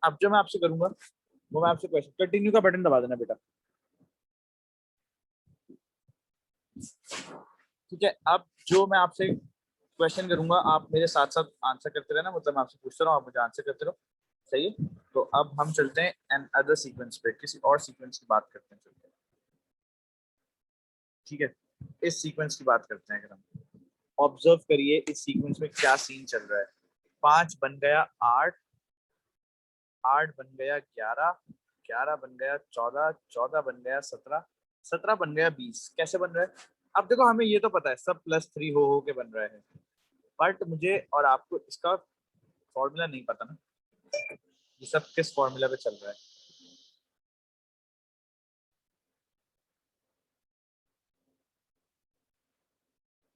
अब जो मैं आपसे करूंगा वो मैं आपसे क्वेश्चन, कंटिन्यू का बटन दबा देना बेटा। ठीक है, अब जो मैं आपसे क्वेश्चन करूंगा आप मेरे साथ साथ आंसर करते रहना, मतलब मैं आपसे पूछता रहा हूँ आप मुझे आंसर करते रहो। सही है, तो अब हम चलते हैं एन अदर सीक्वेंस पे, किसी और सीक्वेंस की बात करते हैं, चलते हैं। ठीक है, इस सीक्वेंस की बात करते हैं। अगर हम ऑब्जर्व करिए इस सीक्वेंस में क्या सीन चल रहा है। 5 बन गया 8, 8 बन गया 11, 11 बन गया 14, 14 बन गया 17, 17 बन गया 20। कैसे बन रहा है? अब देखो हमें ये तो पता है सब +3 हो के बन रहा है, बट मुझे और आपको इसका फॉर्मूला नहीं पता ना, ये सब किस फॉर्मूला पे चल रहा है।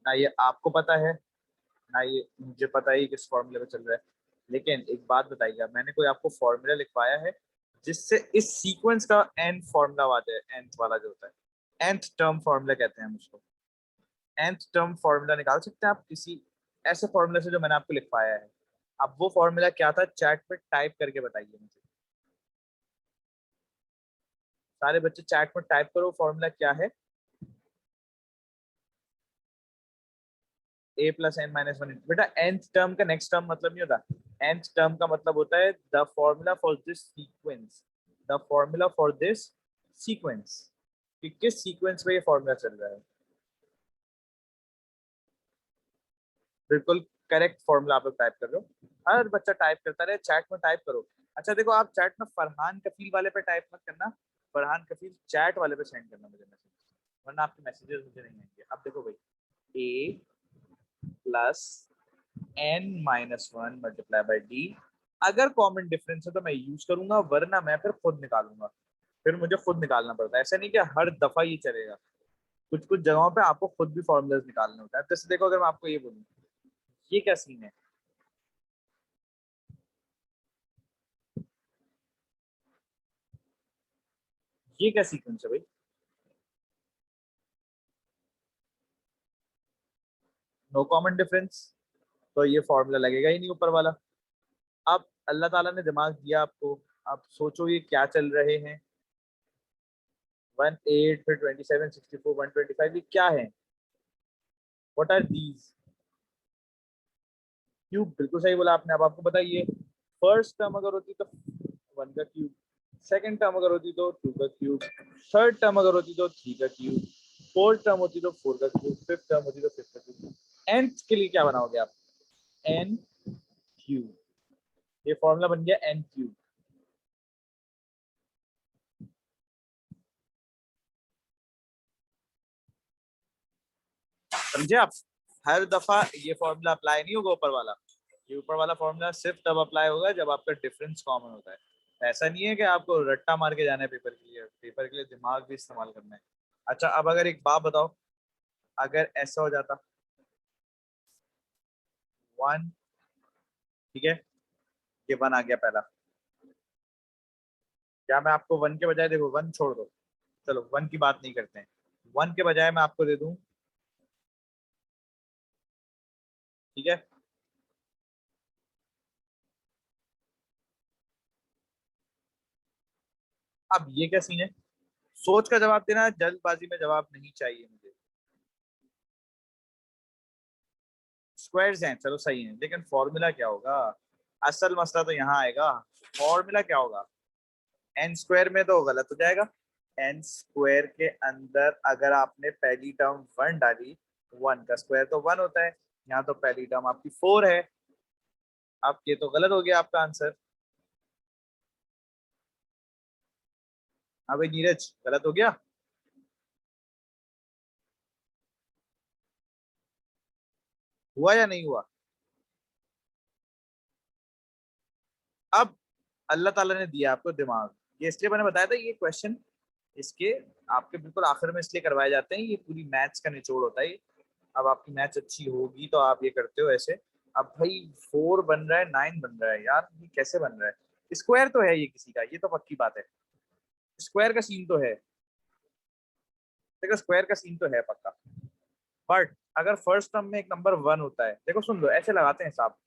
ना ये आपको पता है, ना ये मुझे पता है किस फॉर्मूले पे चल रहा है। लेकिन एक बात बताइएगा, मैंने कोई आपको फॉर्मूला लिखवाया है जिससे इस सीक्वेंस का एंड फॉर्मूला आता है, एंथ वाला जो होता है, एंथ टर्म फॉर्मूला कहते हैं हम उसको। एंथ टर्म फॉर्मूला निकाल सकते हैं आप किसी ऐसे फॉर्मूला से जो मैंने आपको लिखवाया है। अब वो फॉर्मूला क्या था चैट पे टाइप करके बताइए मुझे। सारे बच्चे चैट में टाइप करो फॉर्मूला क्या है। a+n-1। बेटा nth टर्म का नेक्स्ट टर्म मतलब नहीं होता, nth टर्म का मतलब होता है the formula for this sequence, the formula for this sequence, कि किस सीक्वेंस में ये फॉर्मूला चल रहा है। बिल्कुल करेक्ट फॉर्मूला आप लोग टाइप कर रहे हो, हर बच्चा टाइप करता रहे, चैट में टाइप करो। अच्छा देखो आप चैट में फरहान कफील वाले पे टाइप मत करना, फरहान कफील चैट वाले पे सेंड करना मुझे मैसेज, वरना आपके मैसेजेस मुझे नहीं आएंगे। अब देखो भाई, a+n-1 मल्टीप्लाई बाई डी, अगर कॉमन डिफरेंस है तो मैं यूज करूंगा, वरना मैं फिर खुद निकालूंगा। फिर मुझे खुद निकालना पड़ता है, ऐसा नहीं कि हर दफा ये चलेगा, कुछ कुछ जगहों पे आपको खुद भी फॉर्मूलाज निकालने होता है। जैसे देखो अगर मैं आपको ये बोलूँ, ये क्या सीन है, ये क्या सीक्वेंस है भाई, नो कॉमन डिफरेंस, तो ये फॉर्मूला लगेगा ही नहीं ऊपर वाला। अब अल्लाह ताला ने दिमाग दिया आपको, आप सोचो ये क्या चल रहे हैं, 18, फिर 27, 64, 125, ये क्या है, व्हाट आर दीज क्यूब। बिल्कुल सही बोला आपने। अब आपको बताइए, फर्स्ट टर्म अगर होती तो 1 का क्यूब, सेकंड टर्म अगर होती तो 2 का क्यूब, थर्ड टर्म अगर होती तो 3 का क्यूब, फोर्थ टर्म होती तो 4 का क्यूब, फिफ्थ टर्म होती तो 5 का क्यूब। nth के लिए क्या बनाओगे आप, n क्यूब, ये फॉर्मूला बन गया n क्यूब। समझे आप? हर दफा ये फॉर्मूला अप्लाई नहीं होगा ऊपर वाला, ये ऊपर वाला फॉर्मूला सिर्फ तब अप्लाई होगा जब आपका डिफरेंस कॉमन होता है। ऐसा नहीं है कि आपको रट्टा मार के जाना है पेपर के लिए, पेपर के लिए दिमाग भी इस्तेमाल करना है। अच्छा अब अगर एक बात बताओ, अगर ऐसा हो जाता 1, ठीक है, ये 1 आ गया पहला, क्या मैं आपको 1 के बजाय, देखो 1 छोड़ दो, चलो 1 की बात नहीं करते हैं, 1 के बजाय मैं आपको दे दूं, ठीक है। अब ये क्या सीन है, सोच का जवाब देना, जल्दबाजी में जवाब नहीं चाहिए मुझे। स्क्वायर्स हैं चलो सही है, लेकिन फॉर्मूला क्या होगा, असल मसला तो यहाँ आएगा, फॉर्मूला क्या होगा। एन स्क्वायर में तो गलत हो जाएगा, एन स्क्वायर के अंदर अगर आपने पहली टर्म 1 डाली, 1 का स्क्वायर तो 1 होता है, यहाँ तो पहली टर्म आपकी 4 है। अब ये तो गलत हो गया आपका आंसर। हाँ भाई नीरज, गलत हो गया। हुआ या नहीं हुआ? अब अल्लाह ताला ने दिया आपको दिमाग, ये इसलिए मैंने बताया था ये क्वेश्चन इसके आपके बिल्कुल आखिर में इसलिए करवाए जाते हैं, ये पूरी मैथ्स का निचोड़ होता है। अब आपकी मैथ्स अच्छी होगी तो आप ये करते हो ऐसे। अब भाई 4 बन रहा है 9 बन रहा है, यार ये कैसे बन रहा है, स्क्वायर तो है ये किसी का, ये तो पक्की बात है, स्क्वायर का सीन तो है, देखो स्क्वायर का सीन तो है पक्का। बट अगर फर्स्ट टर्म में एक नंबर 1 होता है, देखो सुन लो ऐसे लगाते हैं हिसाब,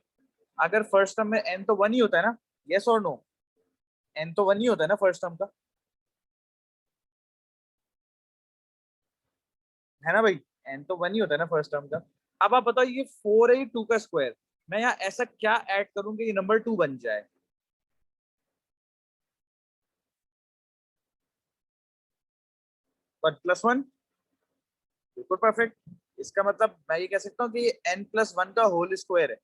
अगर फर्स्ट टर्म में n तो 1 ही होता है ना, यस और नो? n तो 1 ही होता है ना फर्स्ट टर्म का, है ना भाई? n तो 1 ही होता है ना फर्स्ट टर्म का। अब आप बताओ ये 4 है 2 का स्क्वायर, मैं यहाँ ऐसा क्या ऐड करूं कि ये नंबर 2 बन जाए? 1 + 1, बिल्कुल परफेक्ट। इसका मतलब मैं ये कह सकता हूँ कि ये n+1 का होल स्क्वायर है।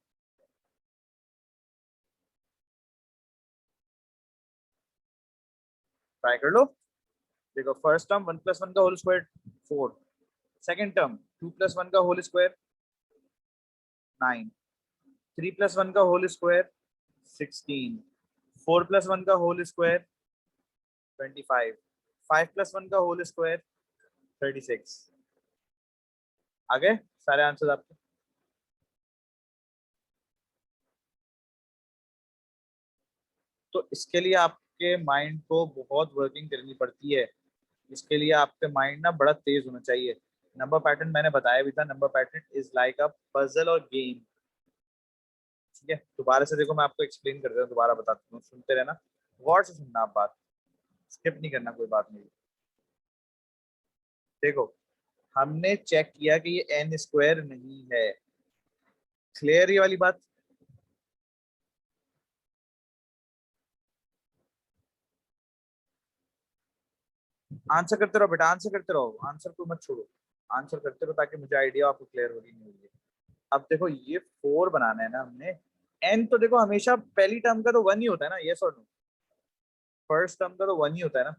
ट्राई कर लो। देखो फर्स्ट टर्म 1 + 1 का होल स्क्वायर 4, सेकेंड टर्म 2 + 1 का होल स्क्वायर 9, 3 + 1 का होल स्क्वायर 16, 4 + 1 का होल स्क्वायर 25, 5 + 1 का होल स्क्वायर 36। आ गए सारे आंसर आपके? तो इसके लिए आपके माइंड को बहुत वर्किंग करनी पड़ती है। इसके लिए आपके माइंड ना बड़ा तेज होना चाहिए। नंबर पैटर्न मैंने बताया भी था, number pattern is like a puzzle और गेम। ठीक है, दोबारा से देखो, मैं आपको एक्सप्लेन कर देता हूँ, दोबारा बताता हूँ, सुनते रहना, गौर से सुनना आप बात, स्किप नहीं करना कोई बात नहीं। देखो हमने चेक किया कि ये एन स्क्वायर नहीं है, क्लियर ये वाली बात? आंसर करते रहो बेटा, आंसर करते रहो, आंसर को मत छोड़ो, आंसर करते रहो ताकि मुझे आइडिया आपको क्लियर होगी नहीं होगी। अब देखो ये 4 बनाना है ना हमने, एन तो देखो हमेशा पहली टर्म का तो 1 ही होता है ना, यस और नो? फर्स्ट टर्म का तो 1 ही होता है ना,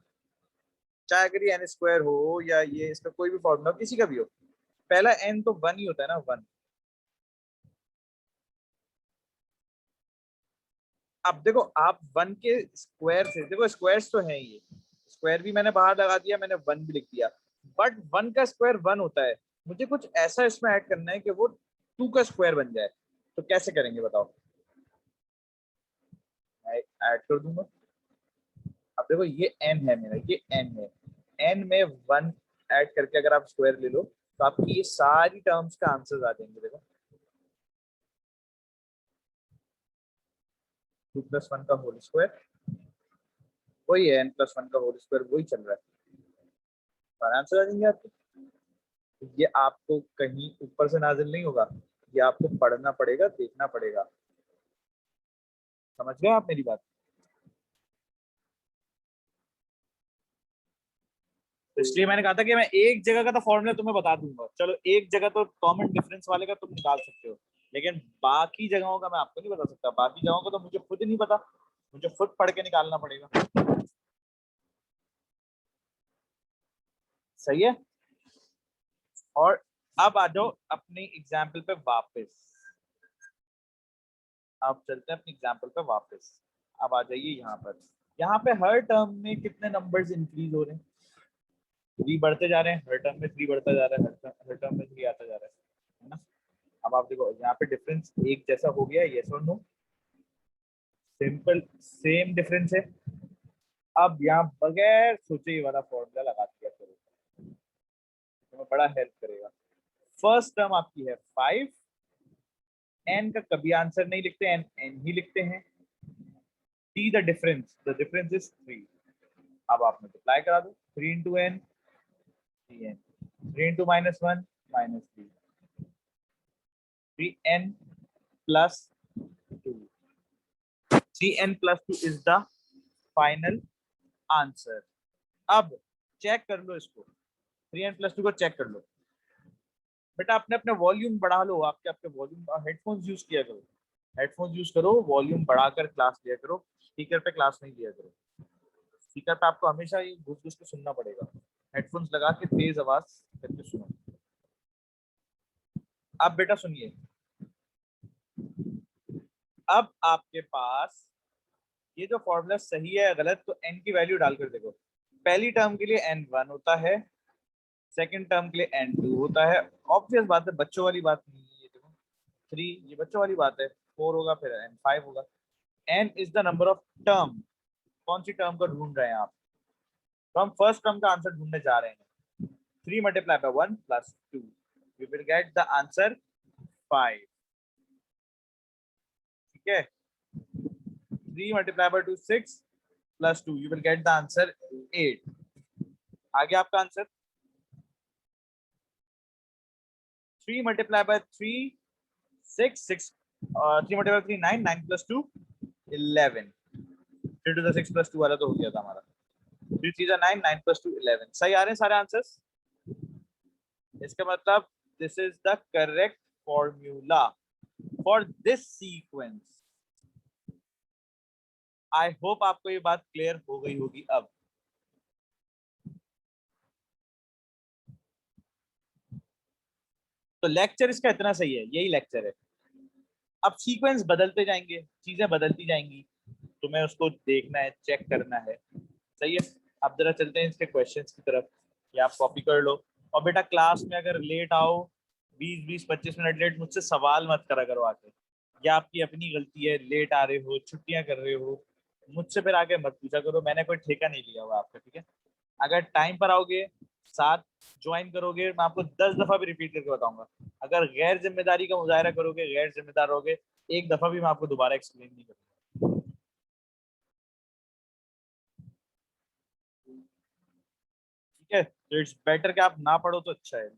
चाहे अगर ये एन स्क्वायर हो या ये इसका कोई भी फॉर्मूला किसी का भी हो, पहला एन तो 1 ही होता है ना, 1। अब देखो आप 1 के स्क्वायर से, देखो स्क्वायर्स तो है ये, स्क्वायर भी मैंने बाहर लगा दिया, मैंने 1 भी लिख दिया, बट 1 का स्क्वायर 1 होता है, मुझे कुछ ऐसा इसमें ऐड करना है कि वो 2 का स्क्वायर बन जाए। तो कैसे करेंगे बताओ? मैं ऐड कर दूंगा। अब देखो ये n है मेरा, ये n है, n में 1 ऐड करके अगर आप स्क्वायर ले लो तो आपकी ये सारी टर्म्स का आंसर आ जाएंगे। देखो 2 + 1 का होल स्क्वायर वही है, n+1 का होल स्क्वायर वही चल रहा है, सारे आंसर आ जाएंगे आपके। ये आपको कहीं ऊपर से नाजिल नहीं होगा, ये आपको पढ़ना पड़ेगा, देखना पड़ेगा। समझ गए आप मेरी बात? तो इसलिए मैंने कहा था कि मैं एक जगह का तो फॉर्मूला तुम्हें बता दूंगा, चलो एक जगह तो कॉमन डिफरेंस वाले का तुम निकाल सकते हो, लेकिन बाकी जगहों का मैं आपको नहीं बता सकता, बाकी जगहों का तो मुझे खुद ही नहीं पता, मुझे खुद पढ़ के निकालना पड़ेगा। सही है। और अब आ जाओ अपनी एग्जाम्पल पे वापस, अब चलते हैं अपनी एग्जाम्पल पे वापस। अब आ जाइए यहाँ पर, यहाँ पे हर टर्म में कितने नंबर्स इंक्रीज हो रहे हैं? 3 बढ़ते जा रहे हैं, हर टर्म में 3 बढ़ता जा रहा है, हर टर्म में 3 आता जा रहा है ना? अब आप देखो यहाँ पे डिफरेंस एक जैसा हो गया, यस और नो? सिंपल सेम डिफरेंस है। अब यहाँ बगैर सोचे ये वाला फॉर्मूला लगा दिया करो, तुम्हें बड़ा हेल्प करेगा। फर्स्ट टर्म आपकी है 5, एन का कभी आंसर नहीं लिखते, एन एन ही लिखते हैं। See the difference is 3। अब आप मल्टीप्लाई करा दो, 3 × n 3n, 3 × -1 -3, 3n + 2, 3n + 2 is the final answer. अब चेक कर लो इसको, 3n + 2 को चेक कर लो बेटा, अपने अपने वॉल्यूम बढ़ा लो, आपके आपके वॉल्यूम, हेडफोन्स यूज किया करो, हेडफोन्स यूज करो, वॉल्यूम बढ़ाकर क्लास लिया करो, स्पीकर पे क्लास नहीं लिया करो। स्पीकर पे आपको हमेशा ये घुस घुस के सुनना पड़ेगा, हेडफोन्स लगा के तेज आवाज करके सुनो। अब बेटा सुनिए, अब आपके पास ये जो फॉर्मूला सही है या गलत, तो एन की वैल्यू डालकर देखो। पहली टर्म के लिए n1 होता है, सेकंड टर्म के लिए n2 होता है, ऑब्वियस बात है, बच्चों वाली बात नहीं है, ये देखो 3 ये बच्चों वाली बात है, 4 होगा फिर n5 होगा। n is the number of term, कौन सी टर्म को ढूंढ रहे हैं आप? तो हम फर्स्ट टर्म का आंसर ढूंढने जा रहे हैं, 3 × 1 + 2, we will get the answer 5। है, 3 multiplied by 2 6 plus 2, you will get the answer 8. आगे आपका answer 3 multiplied by 3 6 6 3 multiplied by 3 9 9 plus 2 11, 3 to the 6 plus 2 वाला तो हो गया था हमारा, 3 3 9 9 plus 2 11. सही आ रहे हैं सारे आंसर्स? इसका मतलब this is the correct formula for this sequence. I hope आपको ये बात क्लियर हो गई होगी अब. तो लेक्चर इसका इतना सही है, यही लेक्चर है. अब सीक्वेंस बदलते जाएंगे, चीजें बदलती जाएंगी, तुम्हें उसको देखना है, चेक करना है. सही है. अब जरा चलते हैं इसके क्वेश्चंस की तरफ, या आप कॉपी कर लो. और बेटा क्लास में अगर लेट आओ, 20-25 मिनट लेट, मुझसे सवाल मत करा करो आके. या आपकी अपनी गलती है, लेट आ रहे हो, छुट्टियां कर रहे हो, मुझसे फिर आके मत पूछा करो. मैंने कोई ठेका नहीं लिया हुआ आपका, ठीक है. अगर टाइम पर आओगे, साथ ज्वाइन करोगे, मैं आपको 10 दफा भी रिपीट करके बताऊंगा. अगर गैर जिम्मेदारी का मुजाहरा करोगे, गैर जिम्मेदार रहोगे, एक दफा भी मैं आपको दोबारा एक्सप्लेन नहीं करूंगा. ठीक है. तो इट्स बेटर कि आप ना पढ़ो तो अच्छा है.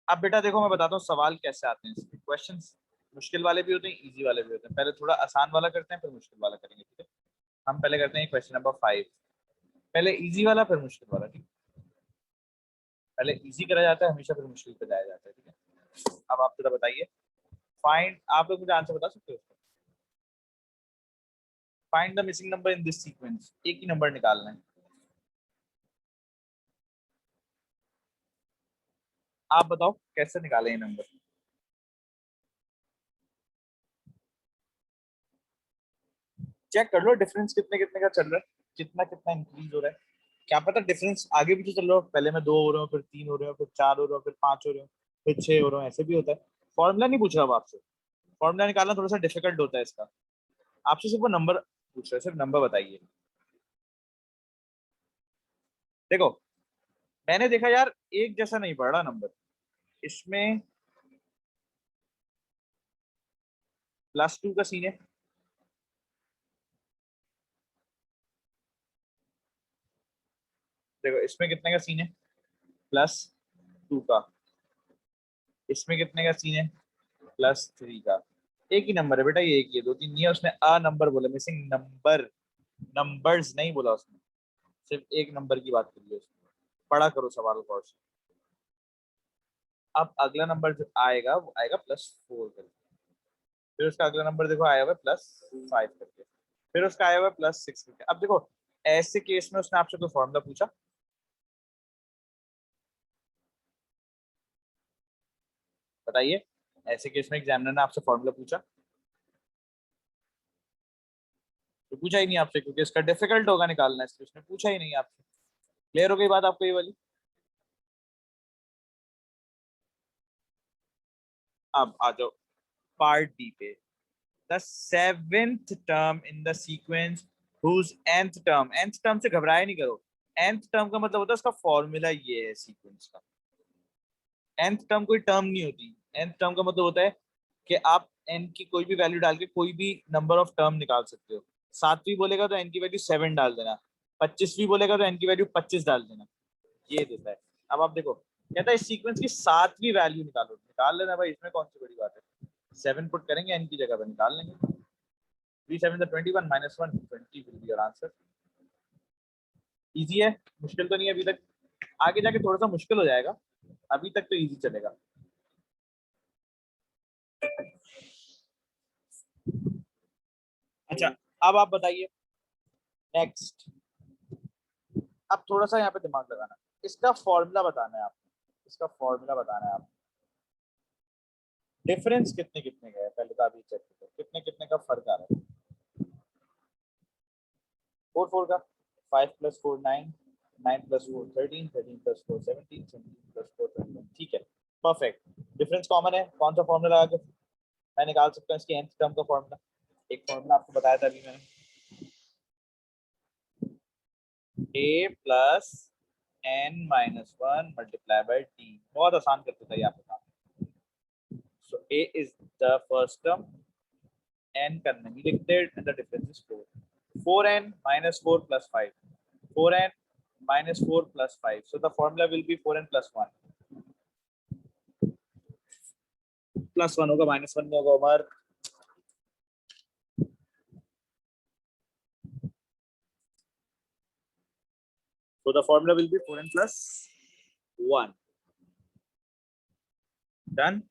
अब बेटा देखो, मैं बताता हूँ सवाल कैसे आते हैं. इसके क्वेश्चंस मुश्किल वाले भी होते हैं, इजी वाले भी होते हैं. पहले थोड़ा आसान वाला करते हैं, फिर मुश्किल वाला करेंगे. ठीक है. हम पहले करते हैं क्वेश्चन नंबर 5. पहले इजी वाला, फिर मुश्किल वाला. ठीक है. पहले इजी करा जाता है हमेशा, फिर मुश्किल पे जाया जाता है. ठीक है. अब आप जरा बताइए. फाइंड, आप लोग मुझे आंसर बता सकते हो? Find the missing number in this sequence. एक ही नंबर निकालना है. आप बताओ कैसे निकाले ये नंबर. चेक कर लो डिफरेंस कितने कितने का चल रहा है, कितना कितना इंक्रीज हो रहा है. क्या पता डिफरेंस आगे पीछे चल रहा हो, पहले में 2 हो रहे हो, फिर 3 हो रहे हो, फिर 4 हो रहे हो, फिर 5 हो रहे हो, फिर 6 हो रहे हो. ऐसे भी होता है. फॉर्मूला नहीं पूछ रहा हूँ आपसे. फॉर्मूला निकालना थोड़ा सा डिफिकल्ट होता है इसका. आपसे सिर्फ वो नंबर पूछ रहे हैं, सिर्फ नंबर बताइए. देखो, मैंने देखा यार एक जैसा नहीं पड़ रहा नंबर इसमें. +2 का सीन है. देखो इसमें कितने का सीन है, +2 का. इसमें कितने का सीन है, +3 का. एक ही नंबर है बेटा, ये एक ही है, 2 3 नहीं है. उसने अ नंबर बोला, मिसिंग नंबर, नंबर्स नहीं बोला उसने. सिर्फ एक नंबर की बात करी है उसने. पढ़ा करो सवाल को. अब अगला नंबर जो आएगा वो आएगा +4 करके. फिर उसका अगला नंबर देखो आया हुआ +5 करके. फिर उसका आया हुआ +6 करके. अब देखो ऐसे केस में उसने आपसे कोई फॉर्मूला पूछा, बताइए. ऐसे केस में एग्जामिनर ने आपसे फॉर्मूला पूछा तो पूछा ही नहीं आपसे, क्योंकि इसका डिफिकल्ट होगा निकालना, इसलिए उसने पूछा ही नहीं आपसे. क्लियर हो गई बात आपको ये वाली? अब आ जाओ पार्ट बी पे. The seventh term in the sequence whose nth term, nth term से घबराए नहीं करो. nth टर्म का मतलब होता है उसका फॉर्मूला ये है सीक्वेंस का. nth टर्म कोई टर्म नहीं होती. nth टर्म का मतलब होता है कि आप n की कोई भी वैल्यू डाल के कोई भी नंबर ऑफ टर्म निकाल सकते हो. 7वीं बोलेगा तो n की वैल्यू 7 डाल देना. 25वीं बोलेगा तो n की वैल्यू 25 डाल देना. ये देता है. अब आप देखो, कहता है इस सीक्वेंस की 7वीं वैल्यू निकालो. निकाल लेना भाई, इसमें कौन सी बड़ी बात है. 7 पुट करेंगे n की जगह पे, निकाल लेंगे. 3 7 21 -1 20 will be your answer. Easy है, मुश्किल तो नहीं है अभी तक. आगे जाके थोड़ा सा मुश्किल हो जाएगा, अभी तक तो इजी चलेगा. अच्छा, अब आप बताइए नेक्स्ट. अब थोड़ा सा यहाँ पे दिमाग लगाना. इसका फॉर्मूला बताना है आपको. इसका फॉर्मूला बताना है आपको. डिफरेंस कितने कितने का है पहले तो आप ये चेक करो, कितने कितने का फर्क आ रहा है. 4 4 का. 5 + 4 9, 9 + 4 13, 13 + 4 17, 17 + 4 21. ठीक है, परफेक्ट. डिफरेंस कॉमन है, कौन सा फॉर्मूला लगा के मैं निकाल सकता हूँ इसकी nth टर्म का फॉर्मूला. एक फॉर्मूला आपको बताया था अभी मैंने, a + n - 1 × t. बहुत आसान करते थे यहाँ पे काम. So a is the first term, n का नहीं लिखते and the difference is 4. 4n minus 4 plus 5. 4n minus 4 plus 5. So the formula will be 4n plus 1. Plus 1 होगा, minus 1 नहीं होगा Umar. So the formula will be 4n plus 1. Done?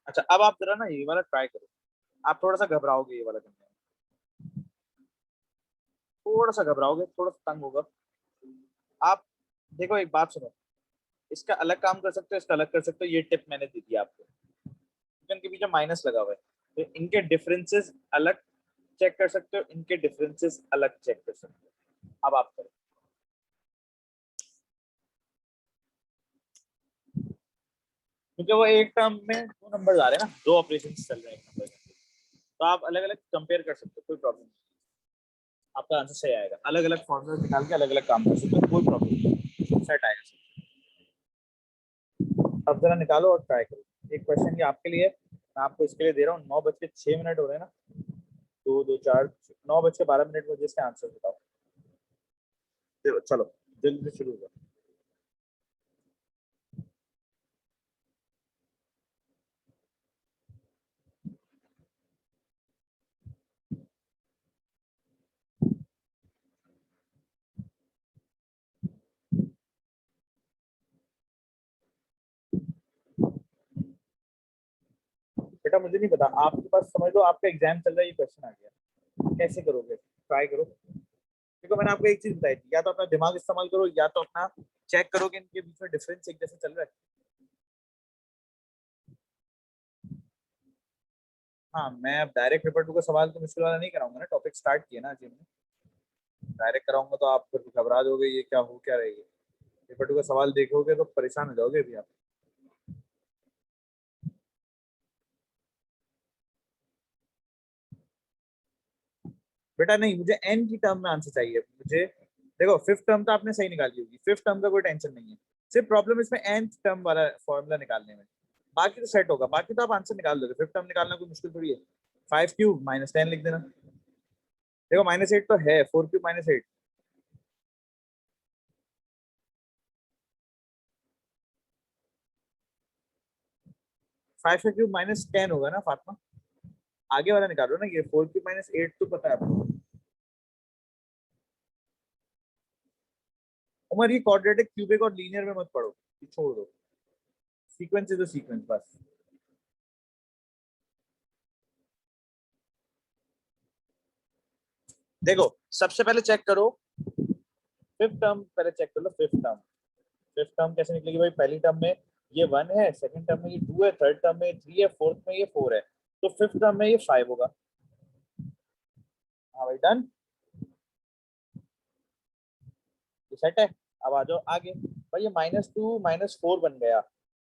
अच्छा, अब आप जरा ना ये वाला ट्राई करो. आप थोड़ा सा घबराओगे ये वाला करने में, थोड़ा सा घबराओगे, थोड़ा सा तंग होगा. आप देखो, एक बात सुनो, इसका अलग काम कर सकते हो, इसका अलग कर सकते हो. ये टिप मैंने दी थी आपको. इनके पीछे माइनस लगा हुआ है, तो इनके डिफरेंसेस अलग चेक कर सकते हो, इनके डिफरेंसेस अलग चेक कर सकते हो. अब आप करो. क्योंकि वो एक टर्म में दो नंबर आ रहे हैं ना, दो ऑपरेशन चल रहे हैं एक नंबर के, तो आप अलग अलग कंपेयर कर सकते हो, कोई प्रॉब्लम नहीं. आपका आंसर सही आएगा. अलग अलग फॉर्मूला निकाल के अलग अलग काम कर सकते हो, कोई प्रॉब्लम नहीं, सेट आएगा. अब जरा निकालो और ट्राई करो. एक क्वेश्चन ये आपके लिए, मैं आपको इसके लिए दे रहा हूँ. 9:06 हो रहे हैं ना, 2 2 4 9:12 मुझे इसके आंसर बताओ. चलो जल्दी से शुरू करो. बेटा मुझे नहीं पता, आपके पास समझ लो आपका एग्जाम चल रहा है, ये क्वेश्चन आ गया, कैसे करोगे? ट्राई करो. देखो मैंने आपको एक चीज बताई थी, या तो अपना दिमाग इस्तेमाल करो, या तो अपना चेक करो कि इनके बीच में डिफरेंस एक जैसे चल रहा है. हाँ, मैं अब डायरेक्ट पेपर टू का सवाल तो मुश्किल वाला नहीं कराऊंगा ना, टॉपिक स्टार्ट किया ना जी मैंने. डायरेक्ट कराऊंगा तो आप फिर घबरा जाओगे, ये क्या हो क्या रहेगी. पेपर टू का सवाल देखोगे तो परेशान हो जाओगे भी आप. बेटा नहीं, मुझे एन की टर्म में आंसर चाहिए मुझे. देखो फिफ्थ टर्म तो आपने सही निकाली होगी, फिफ्थ टर्म का कोई टेंशन नहीं है. सिर्फ प्रॉब्लम इसमें एन टर्म वाला फॉर्मूला निकालने में. बाकी तो सेट होगा, बाकी तो आप आंसर निकाल दोगे. फिफ्थ टर्म निकालना कोई मुश्किल थोड़ी है. 5³ -10 लिख देना. देखो -8 तो है, 4³ -8. 5³ -10 होगा ना फातिमा. आगे वाला निकालो ना, ये 4³ -8 तो पता है आपको. उमर ये क्वाड्रेटिक, क्यूबिक और लीनियर में मत पढ़ो, ये छोड़ दो. सीक्वेंस इज द सीक्वेंस बस. देखो सबसे पहले चेक करो फिफ्थ टर्म, पहले चेक कर लो फिफ्थ टर्म. फिफ्थ टर्म कैसे निकलेगी भाई? पहली टर्म में ये 1 है, सेकंड टर्म में ये 2 है, थर्ड टर्म में 3 है, फोर्थ में ये 4 है, तो फिफ्थ टर्म में ये 5 होगा. हाँ भाई डन, ये सेट है. अब आ जाओ आगे. भाई ये -2 -4 बन गया,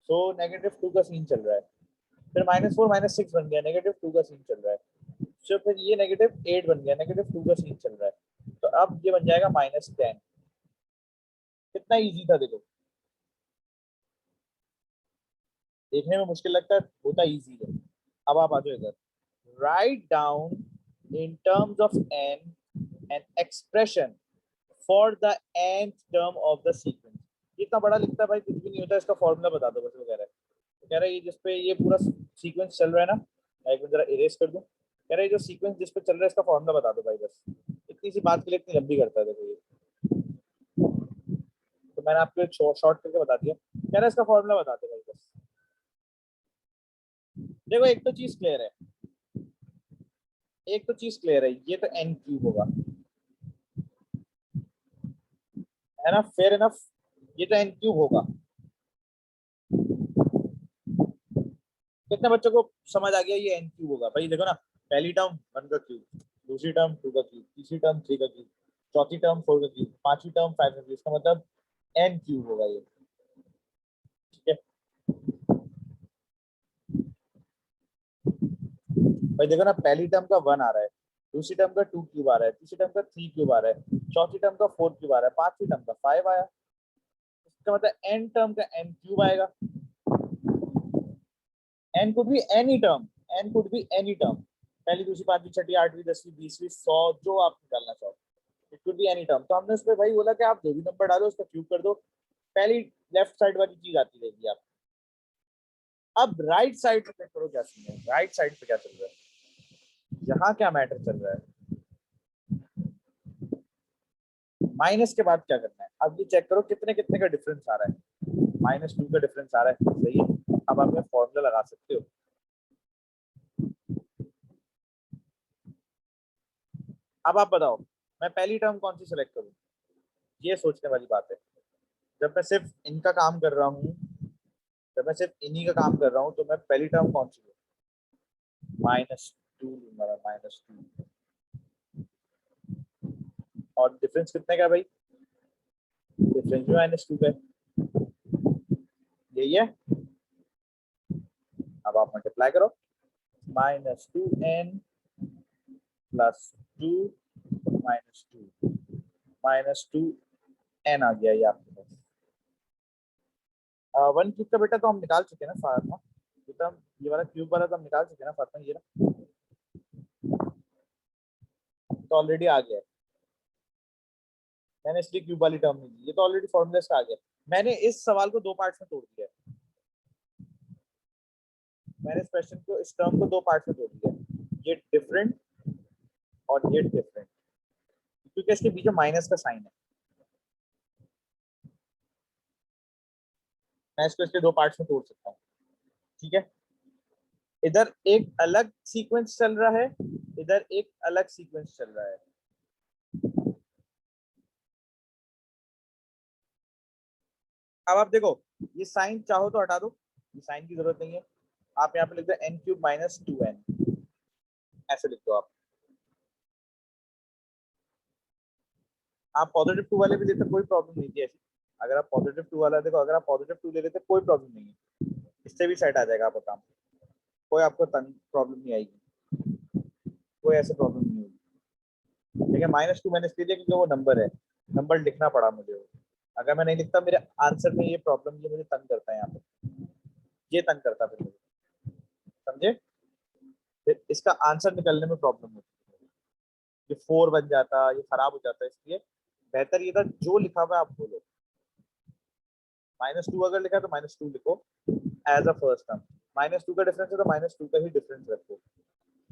सो -2 का सीन चल रहा है. फिर -4 -6 बन गया, -2 का सीन चल रहा है. सो फिर ये -8 बन गया, -2 का सीन चल रहा है. तो अब ये बन जाएगा -10. कितना इजी था देखो. देखने में मुश्किल लगता है, होता इजी है. अब आप आ जाओ इधर. Write down in terms of n an expression for the nth term of the sequence. इतना बड़ा लिखता है भाई, कुछ भी नहीं होता, इसका फॉर्मूला बता दो बस. वो कह रहा है, कह रहा है ये जिसपे ये पूरा सीक्वेंस चल रहा है ना, मैं एक मिनट जरा इरेज कर दूं. कह रहा है जो सीक्वेंस जिस पे चल रहा है इसका फॉर्मूला बता दो भाई बस. इतनी सी बात के लिए इतनी लंबी करता है देखो ये. तो मैंने आपको शॉर्ट करके बता दिया. कह रहा है इसका फॉर्मूला बता दो भाई बस. देखो एक तो चीज क्लियर है, एक तो चीज क्लियर है, ये तो n³ होगा, है ना? फेयर इनफ, ये तो n³ होगा. कितने बच्चों को समझ आ गया ये n³ होगा? भाई देखो ना, पहली टर्म 1 का क्यूब, दूसरी टर्म 2 का क्यूब, तीसरी टर्म 3 का क्यूब, चौथी टर्म 4 का क्यूब, पांचवी टर्म 5 का क्यूब. इसका मतलब n³ होगा ये. ठीक है भाई. देखो ना, पहली टर्म का 1 आ रहा है, दूसरी टर्म का 2³ आ रहा है, तीसरी टर्म का 3³ आ रहा है, चौथी टर्म का 4³ आ रहा है, पांचवी टर्म का 5 आया. इसका मतलब n टर्म का n³ आएगा. N could be any term, n could be any term, पहली दूसरी पांचवी छठी आठवीं 10वीं 20वीं 100 जो आप निकालना चाहो, it could be any term. तो हमने उस पर भाई बोला कि आप जो भी नंबर डालो उसका क्यूब कर दो, पहली लेफ्ट साइड वाली चीज आती रहेगी आप। अब राइट साइड पे चेक करो क्या सीन है, राइट साइड पे क्या चल रहा है, यहाँ क्या मैटर चल रहा है। माइनस के बाद क्या करना है, अब ये चेक करो कितने कितने का डिफरेंस आ रहा है, -2 का डिफरेंस आ रहा है, सही है। अब आप फॉर्मूला लगा सकते हो। अब आप बताओ मैं पहली टर्म कौन सी सिलेक्ट करूं, ये सोचने वाली बात है। जब मैं सिर्फ इनका काम कर रहा हूँ, जब मैं सिर्फ इन्हीं का काम कर रहा हूँ, तो मैं पहली टर्म कौन सी लूं, -2 लूंगा, -2। और डिफरेंस कितने का है भाई, डिफरेंस भी -2 का है, यही है। अब आप मल्टीप्लाई करो, -2n + 2 -2 -2n आ गया ये आपके पास। 1 क्यूब का बेटा तो हम निकाल चुके हैं ना फार्मा, ये वाला क्यूब वाला तो हम निकाल चुके हैं ना फार्मा, ये ना तो ऑलरेडी आ गया है। मैंने इसलिए क्यूब वाली टर्म नहीं दी, ये तो ऑलरेडी फॉर्मूले से आ गया। मैंने इस सवाल को दो पार्ट्स में तोड़ दिया है, मैंने इस क्वेश्चन को, इस टर्म को दो पार्ट्स में तोड़ दिया है, ये डिफरेंट और ये डिफरेंट, क्योंकि इसके बीच में माइनस का साइन है। मैं इसको इसके दो पार्ट्स में तोड़ सकता हूँ, ठीक है। इधर एक अलग सीक्वेंस चल रहा है, इधर एक अलग सीक्वेंस चल रहा है। अब आप देखो, ये साइन चाहो तो हटा दो, ये साइन की जरूरत नहीं है। आप यहाँ पे लिख दो n³ - 2n, ऐसे लिख दो आप पॉजिटिव 2 वाले भी लेते कोई प्रॉब्लम नहीं थी ऐसी। अगर आप पॉजिटिव 2 वाला देखो, अगर आप पॉजिटिव 2 ले लेते कोई प्रॉब्लम नहीं है, इससे भी सेट आ जाएगा आपका काम, कोई आपको प्रॉब्लम नहीं आएगी, कोई ऐसे प्रॉब्लम नहीं होगी। लेकिन -2 मैंने इसलिए लिया क्योंकि वो नंबर है, नंबर लिखना पड़ा मुझे वो। अगर मैं नहीं लिखता मेरे आंसर में ये प्रॉब्लम, ये मुझे तंग करता है यहाँ पे, ये तंग करता फिर मुझे, समझे। फिर इसका आंसर निकलने में प्रॉब्लम होती है, ये 4 बन जाता, ये खराब हो जाता है। इसलिए बेहतर ये था जो लिखा हुआ है आप बोलो, -2 अगर लिखा है तो -2 लिखो एज अ फर्स्ट टर्म, -2 का डिफरेंस है तो -2 का ही डिफरेंस रखो,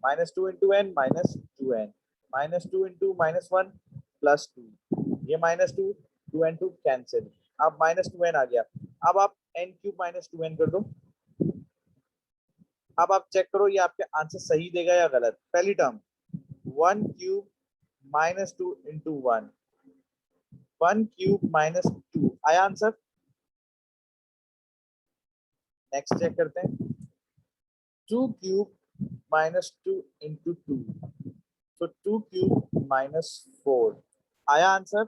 -2 × n -2n, -2 × -1 +2, ये -2 2 and 2 कैंसिल, अब -2n आ गया। अब आप n³ - 2n कर दो। अब आप चेक करो ये आपके आंसर सही देगा या गलत। पहली टर्म 1³ - 2 × 1, 1³ - 2 आया आंसर। नेक्स्ट चेक करते हैं, 2³ - 2 × 2, तो 2³ - 4 आया आंसर।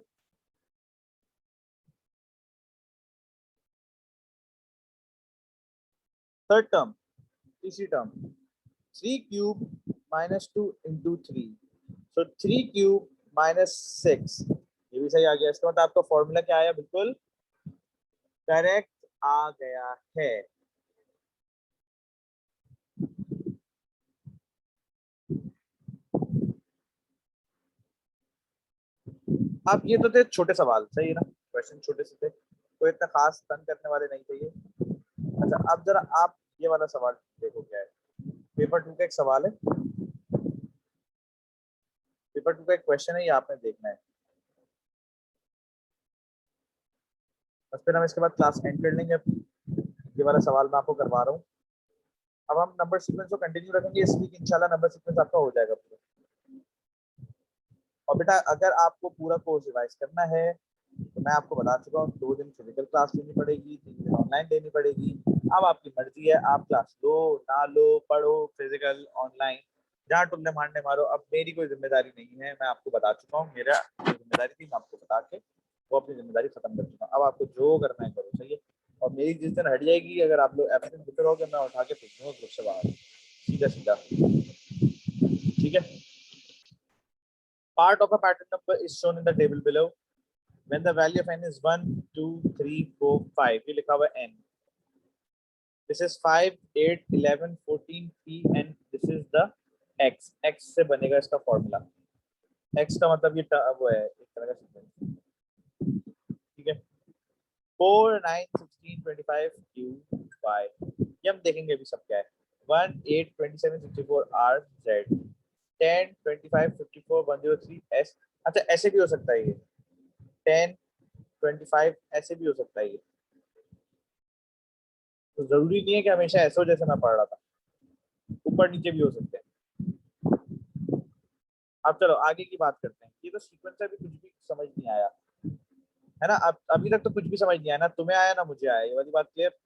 थर्ड टर्म, तीसरी टर्म 3³ - 2 × 3, तो 3³ - 6, ये भी सही आ गया। इसका मतलब आपका फॉर्मूला क्या आया, बिल्कुल करेक्ट आ गया है। अब ये तो थे छोटे सवाल, सही है ना, क्वेश्चन छोटे से थे, कोई इतना खास तंग करने वाले नहीं थे ये। अच्छा अब जरा आप ये वाला सवाल देखो क्या है, पेपर 2 का एक सवाल है, पेपर 2 का एक क्वेश्चन है, ये आपने देखना है, बस फिर हम इसके बाद क्लास एंड कर लेंगे अपनी। ये वाला सवाल मैं आपको करवा रहा हूँ। अब हम नंबर सीक्वेंस को कंटिन्यू रखेंगे इस वीक, इंशाल्लाह नंबर सीक्वेंस आपका हो जाएगा पूरा। और बेटा अगर आपको पूरा कोर्स रिवाइज करना है तो मैं आपको बता चुका हूँ, 2 दिन फिजिकल क्लास लेनी पड़ेगी, 3 दिन ऑनलाइन लेनी पड़ेगी। अब आपकी मर्जी है, आप क्लास लो ना लो, पढ़ो फिजिकल ऑनलाइन, जहाँ टुल्ले मारने मारो। अब मेरी कोई जिम्मेदारी नहीं है, मैं आपको बता चुका हूँ, मेरा जिम्मेदारी थी मैं आपको बता के वो अपनी जिम्मेदारी खत्म कर चुका हूँ। अब आपको जो करना है करो, सही है। और मेरी जिस दिन हट जाएगी, अगर आप लोग एब्सेंट दिख रहोगे, मैं उठा के फेंक दूंगा ग्रुप से बाहर, सीधा सीधा, ठीक है। Part of a pattern number is shown in the table below. When the value of n is 1, 2, 3, 4, 5, ये लिखा हुआ है n, this is 5 8 11 14 p and this is the x। x से बनेगा इसका फॉर्मूला। x का मतलब ये वो है एक तरह का सीक्वेंस, ठीक है। 4 9 16 25 q y, ये हम देखेंगे अभी सब क्या है। 1 8 27 64 r z 10 25 54 103 s। अच्छा ऐसे भी हो सकता है ये 10 25 ऐसे भी हो सकता है ये, तो जरूरी नहीं है कि हमेशा ऐसो जैसे मैं पढ़ रहा था, ऊपर नीचे भी हो सकते हैं। अब चलो आगे की बात करते हैं। ये तो सीक्वेंस अभी कुछ भी समझ नहीं आया है ना। अब अभी तक तो कुछ भी समझ नहीं आया ना, तुम्हें आया ना मुझे आया, ये वाली बात क्लियर।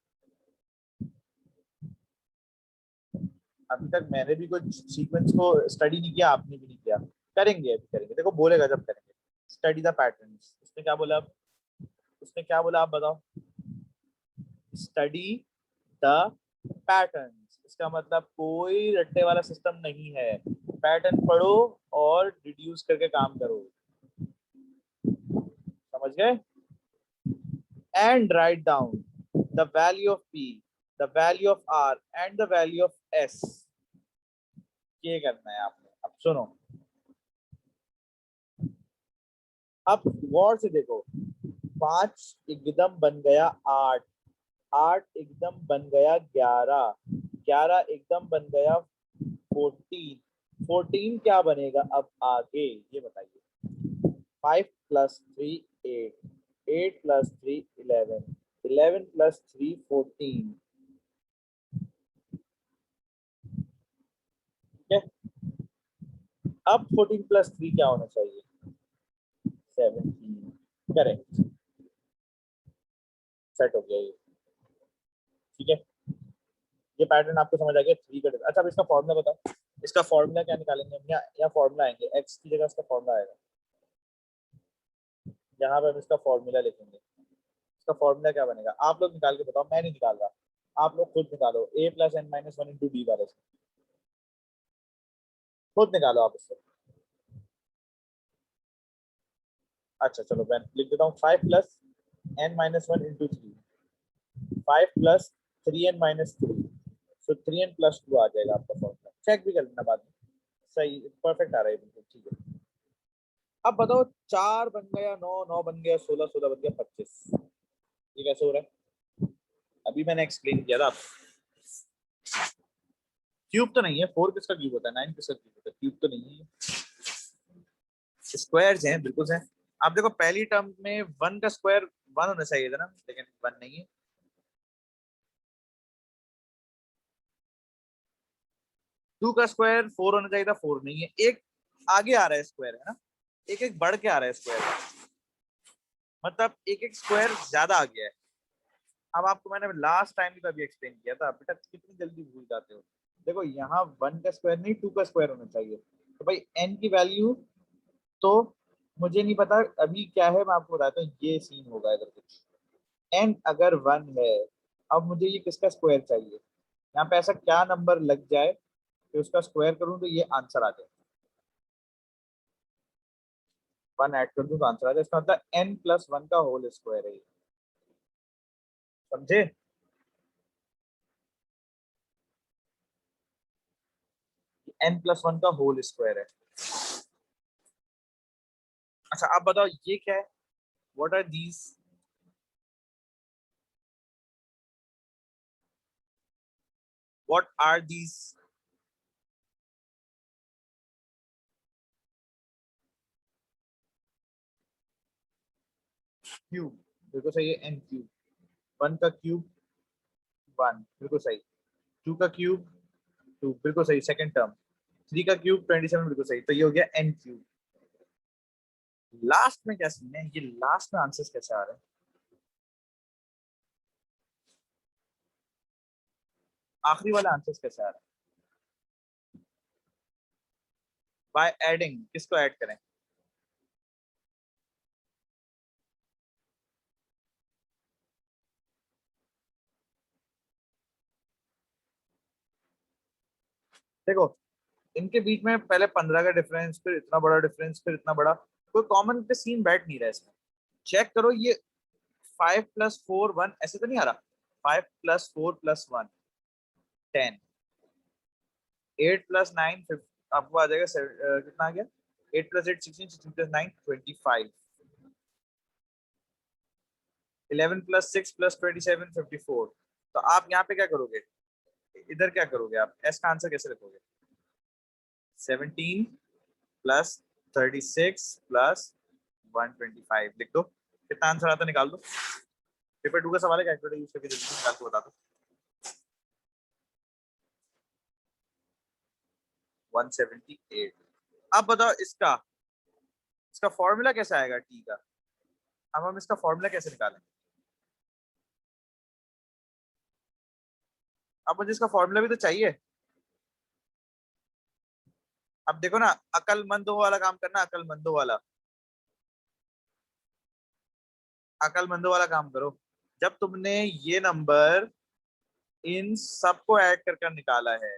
अभी तक मैंने भी कुछ सीक्वेंस को स्टडी नहीं किया, आपने भी नहीं किया। करेंगे अभी करेंगे, देखो बोलेगा जब करेंगे। स्टडी द पैटर्न्स, उसने क्या बोला अब, उसने क्या बोला आप बताओ। स्टडी द पैटर्न्स, इसका मतलब कोई रट्टे वाला सिस्टम नहीं है। पैटर्न पढ़ो और डिड्यूस करके काम करो, समझ गए। And write down the value of p, the value of r and the value of s। ये करना है आपने। अब सुनो, अब गौर से देखो। 5 एकदम बन गया 8, 8 एकदम बन गया 11, 11 एकदम बन गया 14, 14 क्या बनेगा अब आगे ये बताइए। 5 प्लस 3 8, 8 प्लस 3 11, 11 प्लस 3 14, ठीक है। अब 14 प्लस 3 क्या होना चाहिए, 17। करेक्ट, सेट हो गया ये, ठीक है। ये पैटर्न आपको समझ आ गया 3 का। अच्छा अब इसका फॉर्मूला बताओ, इसका फॉर्मूला क्या निकालेंगे हम। या फॉर्मूला आएंगे, x की जगह इसका फॉर्मूला आएगा, यहाँ पे हम इसका फॉर्मूला लिखेंगे। इसका फॉर्मूला क्या बनेगा आप लोग निकाल के बताओ, मैं नहीं निकाल रहा, आप लोग खुद निकालो। a plus n minus one into d वाले से खुद निकालो आप इससे। अच्छा चलो मैं लिख देता हूँ 5 plus n minus one into three, 5 plus 3n minus three, so 3n plus two आ जाएगा आपका फॉर्मूला। चेक भी कर लेना बाद में, सही परफेक्ट आ रहा है बिल्कुल, ठीक है। अब बताओ 4 बन गया 9, 9 बन गया 16, 16 बन गया 25, ये कैसे हो रहा है। अभी मैंने एक्सप्लेन किया था आपको। क्यूब तो नहीं है, 4 किसका क्यूब होता है, 9 किसका क्यूब होता है, क्यूब तो नहीं है, स्क्वायर्स हैं बिल्कुल से। आप देखो पहली टर्म में 1 का स्क्वायर 1 होना चाहिए था ना, लेकिन 1 नहीं है। 2 का स्क्वायर 4 होना चाहिए था, 4 नहीं है। एक आगे आ रहा है स्क्वायर, है ना, एक एक बढ़ के आ रहा है स्क्वायर, मतलब एक एक स्क्वायर ज्यादा आ गया है। अब आपको मैंने लास्ट टाइम भी कभी एक्सप्लेन किया था, बेटा कितनी जल्दी भूल जाते हो। देखो यहाँ 1 का स्क्वायर नहीं 2 का स्क्वायर होना चाहिए, तो भाई n की वैल्यू तो मुझे नहीं पता अभी क्या है, मैं आपको बताता हूँ। ये सीन होगा इधर कुछ, n अगर 1 है, अब मुझे ये किसका स्क्वायर चाहिए, यहाँ पे ऐसा क्या नंबर लग जाए कि उसका स्क्वायर करूं तो ये आंसर आ जाए। 1 ऐड कर दूं तो आंसर आ जाए, इसका मतलब n प्लस 1 का होल स्क्वायर है ये। समझे। n प्लस 1 का होल स्क्वायर है। अच्छा आप बताओ ये क्या है, what are these. What are these. Cube, बिल्कुल सही है, n क्यूब। 1 का क्यूब 1, बिल्कुल सही। 2 का क्यूब 2, बिल्कुल सही, सेकंड टर्म। 3 का क्यूब 27, बिल्कुल सही, तो ये हो गया n क्यूब। लास्ट में क्या सीन है, ये लास्ट में आंसर्स कैसे आ रहे हैं, आखिरी वाला आंसर्स कैसे आ रहा है। बाय एडिंग, किसको ऐड करें। देखो इनके बीच में पहले 15 का डिफरेंस, फिर इतना बड़ा डिफरेंस, फिर इतना बड़ा, कोई कॉमन पे सीन बैठ नहीं रहा है इसमें। चेक करो ये 5 प्लस 4 1 ऐसे तो नहीं आ रहा। 5 + 4 + 1 10, 8 + 9 आपको आ जाएगा कितना आ गया, 8 + 8 16, 16 + 9 25, 11 + 6 + 27 54। तो आप यहाँ पे क्या करोगे, इधर क्या करोगे आप, एस का आंसर कैसे रखोगे, 17 + 36 + 125 लिख दो, कितना आंसर आता है निकाल दो। पेपर 2 का सवाल है, कैलकुलेटर यूज करके जल्दी निकाल के बता दो। 178। अब बताओ इसका इसका फॉर्मूला कैसे आएगा टी का, अब हम इसका फॉर्मूला कैसे निकालेंगे। अब मुझे इसका फॉर्मूला भी तो चाहिए। अब देखो ना, अकलमंदों वाला काम करना, अकलमंदों वाला, अकलमंदों वाला काम करो। जब तुमने ये नंबर इन सबको ऐड कर कर निकाला है,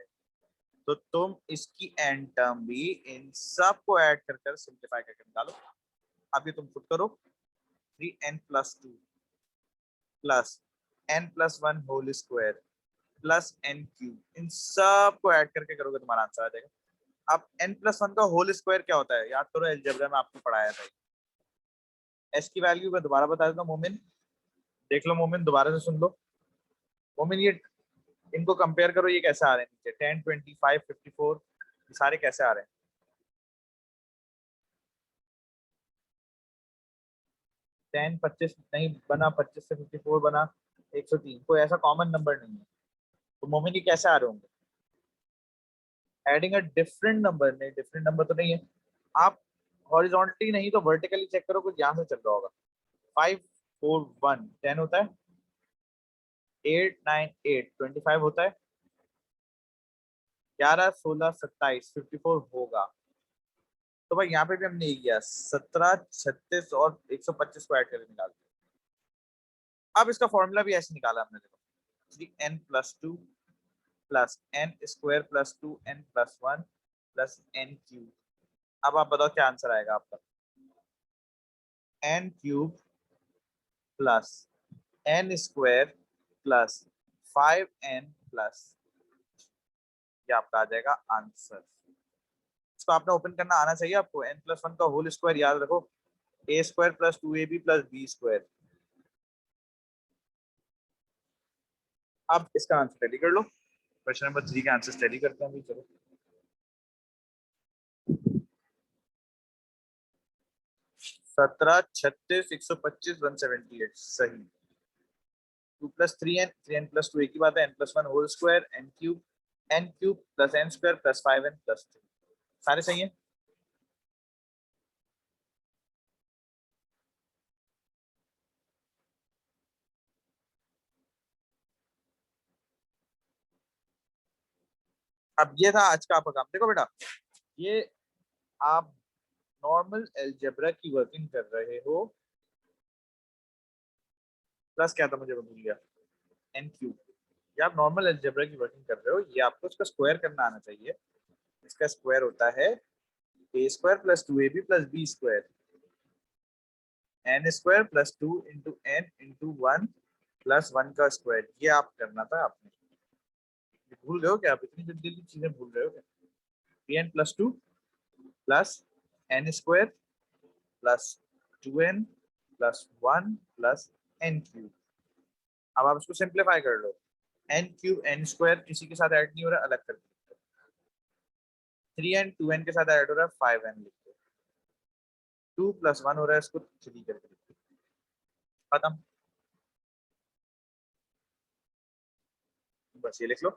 तो तुम इसकी एंड टर्म भी इन सबको ऐड कर कर सिंप्लीफाई करके निकालो। अब ये तुम खुद करो, 3n+2 plus n+1 whole square plus n³ इन सबको ऐड करके करोगे तुम्हारा आंसर आ जाएगा। अब n+1 का होल स्क्वायर क्या होता है, याद करो, अलजेब्रा में आपको पढ़ाया था। एस की वैल्यू मैं दोबारा बता देता हूँ, मोमिन देख लो, मोमिन दोबारा से सुन लो। मोमिन ये इनको कंपेयर करो, ये कैसे आ रहे हैं नीचे, 10 25 54, ये सारे कैसे आ रहे हैं। 10 25 नहीं बना, 25 से 54 बना, 103, कोई ऐसा कॉमन नंबर नहीं है। तो मोमिन ये कैसे आ रहे होंगे, एडिंग अ डिफरेंट नंबर, नहीं डिफरेंट नंबर तो नहीं है। आप हॉरिजॉन्टली नहीं तो वर्टिकली चेक करो, कुछ यहाँ से चल रहा होगा। 5 4 1 10 होता है, 8 9 8 25 होता है, 11 16 27 54 होगा। तो भाई यहाँ पे भी हमने ये किया, 17 36 और 125 को ऐड करके निकाल दिया। अब इसका फॉर्मूला भी ऐसे निकाला हमने, देखो 3n+2 plus n² plus 2n+1 plus n³। अब आप बताओ क्या आंसर आएगा आपका, n³ plus n² plus 5n plus, ये आपका आ जाएगा आंसर। इसको आपने ओपन करना आना चाहिए आपको। n+1 का होल स्क्वायर याद रखो, a² plus 2ab plus b²। अब इसका आंसर स्टडी कर लो, क्वेश्चन नंबर 3 का आंसर स्टडी करते हैं अभी, चलो। 17 36 125 178 सही। 2 + 3n, 3n+2 एक ही बात है, n+1 whole square, n³ plus n² plus 5n plus 3, सारे सही है। अब ये था आज का आपका काम। देखो बेटा, ये आप नॉर्मल अलजेब्रा की वर्किंग कर रहे हो, प्लस क्या था मुझे भूल गया, n³। ये आप नॉर्मल अलजेब्रा की वर्किंग कर रहे हो, ये आपको इसका स्क्वायर करना आना चाहिए। इसका स्क्वायर होता है a² plus 2ab plus b² n² plus 2 into n into 1 plus 1 का स्क्वायर। ये आप करना था आपने, भूल गए हो क्या, आप इतनी जल्दी जल्दी चीजें भूल रहे हो क्या। 3n+2 plus n² plus 2n plus 1 plus n³। अब आप इसको सिंप्लीफाई कर लो, n³ n² किसी के साथ ऐड नहीं हो रहा, अलग कर दो, 3n 2n के साथ ऐड हो रहा है, 5n लिख दो, 2 + 1 हो रहा है, इसको 3 करके लिख दो, खत्म। बस ये लिख लो,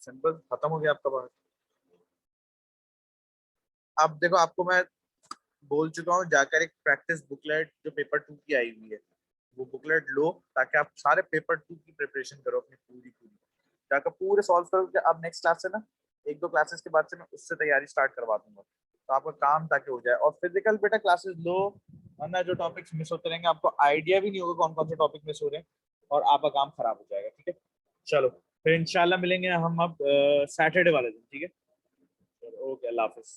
सिंपल, खत्म हो गया आपका बात। अब देखो, आपको मैं बोल चुका हूँ, जाकर एक प्रैक्टिस बुकलेट जो पेपर 2 की आई हुई है, वो बुकलेट लो, ताकि आप सारे पेपर 2 की प्रिपरेशन करो अपनी पूरी पूरी, जाकर पूरे सॉल्व करो। अब नेक्स्ट क्लास से ना, 1-2 क्लासेस के बाद से मैं उससे तैयारी स्टार्ट करवा दूंगा, तो आपका काम ताकि हो जाए। और फिजिकल बेटा क्लासेस लो, वरना जो टॉपिक्स मिस होते रहेंगे आपको आइडिया भी नहीं होगा कौन कौन से टॉपिक मिस हो रहे हैं, और आपका काम खराब हो जाएगा। ठीक है, चलो फिर इंशाल्लाह मिलेंगे हम अब सैटरडे वाले दिन। ठीक है, ओके, अल्लाह हाफिज।